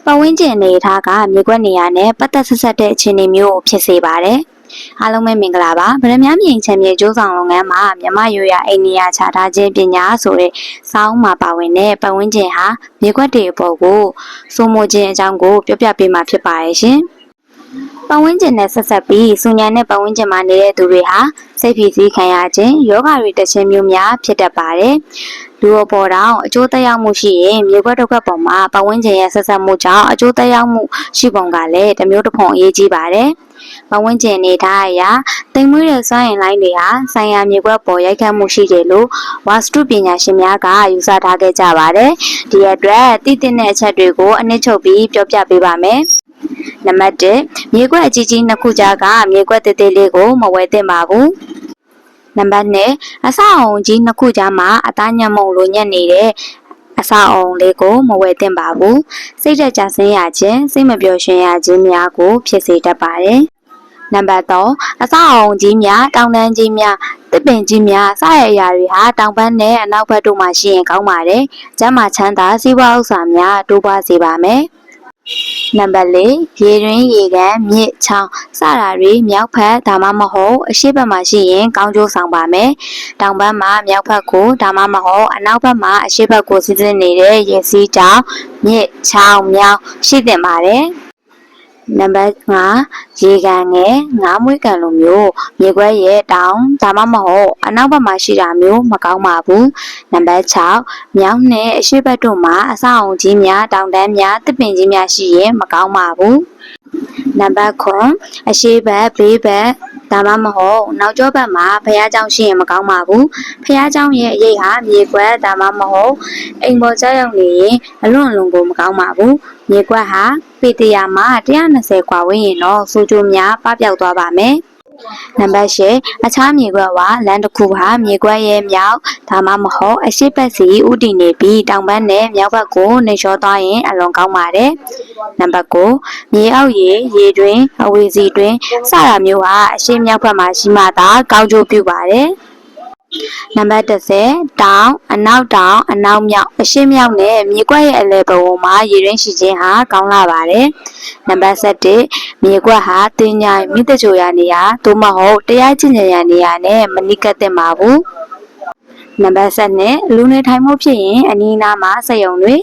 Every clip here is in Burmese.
ပတ်ဝန်းကျင်အနေထားကမြေကွက်နေရာနဲ့ပတ်သက်ဆက်ဆက်တဲ့အခြေအနေမျိုးကိုဖြစ်စေပါတယ်။အားလုံးပဲမင်္ဂလာပါဗရမ မြေချမ်းမြေကျိုးဆောင်လုပ်ငန်းမှာမြမရိုးရအိန္ဒိယခြားထားခြင်းပညာဆိုတဲ့စောင်းမှာပါဝင်တဲ့ပတ်ဝန်းကျင်ဟာမြေကွက်တွေအပေါ်ကိုစိုးမိုးခြင်းအကြောင်းကိုပြောပြပေးမှာဖြစ်ပါရဲ့ရှင်။ပတ်ဝန်းကျင်နဲ့ဆက်ဆက်ပြီးစူညံတဲ့ပတ်ဝန်းကျင်မှာနေတဲ့သူတွေဟာစိတ်ဖိစီးခံရခြင်းယောဂတွေတက်ခြင်းမျိုးများဖြစ်တတ်ပါတယ်။လူအပေါ်တောင်အကျိုးသက်ရောက်မှုရှိရင်မြေကွက်တစ်ခွက်ပေါ်မှာပတ်ဝန်းကျင်ရဲ့ဆက်ဆက်မှုကြောင့်အကျိုးသက်ရောက်မှုရှိပုံကလည်းတစ်မျိုးတစ်ဖုံအရေးကြီးပါတယ်။ပတ်ဝန်းကျင်နေထားအရာတိမ်မွေးတဲ့စွမ်းအင်လိုင်းတွေဟာဆိုင်ရာမြေကွက်ပေါ်ရိုက်ခတ်မှုရှိတယ်လို့ဝါစတုပညာရှင်များကယူဆထားခဲ့ကြပါတယ်။ဒီအတွက်တည်တဲ့အချက်တွေကိုအနည်းချုပ်ပြီးပြောပြပေးပါမယ်။နံပါတ်1မြေကွက်အကြီးကြီးနှစ်ခုကြားကမြေကွက်သေးသေးလေးကိုမဝယ်သင့်ပါဘူး။နံပါတ်2အဆောက်အုံကြီးနှစ်ခုကြားမှာအသားညံ့မုံလိုညက်နေတဲ့အဆောက်အုံလေးကိုမဝယ်သင့်ပါဘူးစိတ်သက်သာဆင်းရခြင်းစိတ်မပျော်ရွှင်ရခြင်းများကိုဖြစ်စေတတ်ပါတယ်နံပါတ်3အဆောက်အုံကြီးများတောင်တန်းကြီးများတစ်ပင်ကြီးများစတဲ့အရာတွေဟာတောင်ဘက်နဲ့အနောက်ဘက်တို့မှာရှိရင်ကောင်းပါတယ်ကျန်းမာချမ်းသာစီးပွားဥစ္စာများတိုးပွားစေပါမယ်နံပါတ်4ရေတွင်းရေကန်မြစ်ချောင်းစတာတွေမြောက်ဘက်ဒါမှမဟုတ်အရှေ့ဘက်မှာရှိရင်ကောင်းကျိုးဆောင်ပါမယ်။တောင်ဘက်မှာမြောက်ဘက်ကိုဒါမှမဟုတ်အနောက်ဘက်မှာအရှေ့ဘက်ကိုစီးဆင်းနေတဲ့ရေစီးကြောင်းမြစ်ချောင်းမြောင်းရှိသင့်ပါတယ်။နံပါတ်5ရေကန်ငယ်ငါးမွေးကန်လိုမျိုးမြေခွဲရဲ့တောင်ဒါမှမဟုတ်အနောက်ဘက်မှာရှိတာမျိုးမကောင်းပါဘူးနံပါတ်6မြောက်နဲ့အရှေ့ဘက်တို့မှာအဆောက်အုံကြီးများတောင်တန်းများတစ်ပင်ကြီးများရှိရင်မကောင်းပါဘူးနံပါတ်9အရှေ့ဘက်ဘေးဘက်ဒါမှမဟုတ်နောက်ကျောဘက်မှာဖះเจ้าရှိရင်မကောင်းပါဘူးဖះเจ้าရဲ့အရေးဟာမြေခွက်ဒါမှမဟုတ်အိမ်ပေါ်ကြောက်ရောက်နေရင်အလွန်အလွန်ကိုမကောင်းပါဘူးမြေခွက်ဟာပေတရာမှာ120ခွာဝန်းရင်တော့စူးကျိုးများပပျောက်သွားပါမယ်နံပါတ်8အခြားမြေခွက်ဟာလမ်းတစ်ခုဟာမြေခွက်ရဲ့မြောက်ဒါမှမဟုတ်အရှိတ်ဘက်စီဥတည်နေပြီးတောင်ဘက်နဲ့မြောက်ဘက်ကိုနှိမ်လျှောသွားရင်အလွန်ကောင်းပါတယ်နံပါတ်9မြေအောက်ရေတွင်အဝေစီတွင်စတာမျိုးဟာအရှိမြောက်ဘက်မှာရှိမှသာကောင်းကျိုးပြုပါတယ်နံပါတ်10တောင်အနောက်တောင်အနောက်မြောက်အရှေ့မြောက်နဲ့မြေကွက်ရဲ့အလယ်ဘဝမှာရေရင်းရှိခြင်းဟာကောင်းလာပါတယ်နံပါတ်17မြေကွက်ဟာတင်းញိုင်မိတချိုရနေရာသို့မဟုတ်တရားကျင့်ကြံရနေရာနဲ့မနိကတ်သင့်ပါဘူးနံပါတ်12လူနေထိုင်မှုဖြစ်ရင်အနီးအနားမှာစက်ရုံတွေ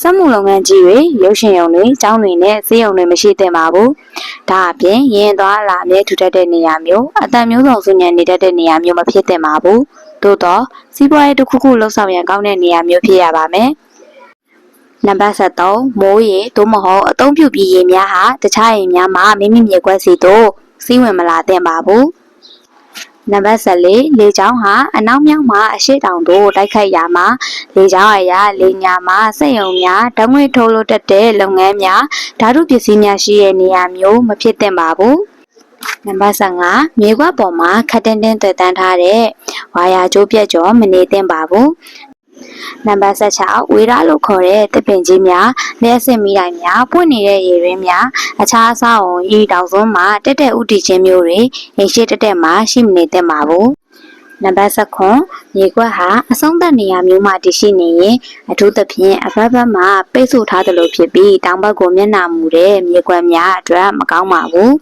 စက်မှုလုပ်ငန်းကြီးတွေရုပ်ရှင်ရုံတွေကျောင်းတွေနဲ့ဈေးရုံတွေမရှိသင့်ပါဘူးဒါအပြင်ရင်သွားလာအမြဲထူထပ်တဲ့နေရာမျိုးအတန်မျိုးစုံစုညံနေတတ်တဲ့နေရာမျိုးမဖြစ်သင့်ပါဘူးသို့တော့စီးပွားရေးတစ်ခုခုလှုပ်ဆောင်ရန်ကောင်းတဲ့နေရာမျိုးဖြစ်ရပါမယ်နံပါတ်73မိုးရေသို့မဟုတ်အသုံးပြုပြီးရေများဟာတခြားရေများမှာမိမိမြေကွက်စီတို့စီးဝင်မလာသင့်ပါဘူးနံပါတ်14လေကြောင်းဟာအနောက်မြောက်မှာအရှိတောင်တို့တိုက်ခိုက်ရာမှာလေကြောင်းအရာလေညာမှာစက်ရုံများဓာတ်ငွေ့ထုတ်လုပ်တတ်တဲ့လုပ်ငန်းများဓာတုပစ္စည်းများရှိတဲ့နေရာမျိုးမဖြစ်သင့်ပါဘူးနံပါတ်15မြေကွက်ပေါ်မှာခက်တင်းတင်းတွေ့တန်းထားတဲ့ဝါယာကျိုးပြက်ကျော်မနေသင့်ပါဘူးနံပါတ်16ဝေရလို့ခေါ်တဲ့တစ်ပင်ကြီးများလက်စစ်မိတိုင်များပွင့်နေတဲ့ရေရင်းများအခြားအဆောက်အုံဤတောင်စွန်းမှာတက်တဲ့ဥတီချင်းမျိုးတွေအိမ်ရှိတက်မှာရှိမနေသင့်ပါဘူးနံပါတ်19မြေကွက်ဟာအဆုံးသက်နေရာမျိုးမှာတည်ရှိနေရင်အထူးသဖြင့်အဘက်ဘက်မှာပိတ်ဆို့ထားသလိုဖြစ်ပြီးတောင်ဘက်ကိုမျက်နှာမူတဲ့မြေကွက်များအတွက်မကောင်းပါဘူး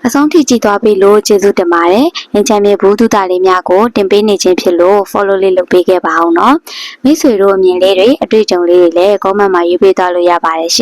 အဆုံးထိကြည့်သွားပြီလို့ကျေးဇူးတင်ပါတယ်။အင်ချမ်းမြေဘူးတူတာလေးများကိုတင်ပေးနေခြင်းဖြစ်လို့ follow လေးလုပ်ပေးခဲ့ပါအောင်နော်။မိတ်ဆွေတို့အမြင်လေးတွေအတွေ့အကြုံလေးတွေလည်း comment မှာရေးပေးသွားလို့ရပါတယ်ရှင်။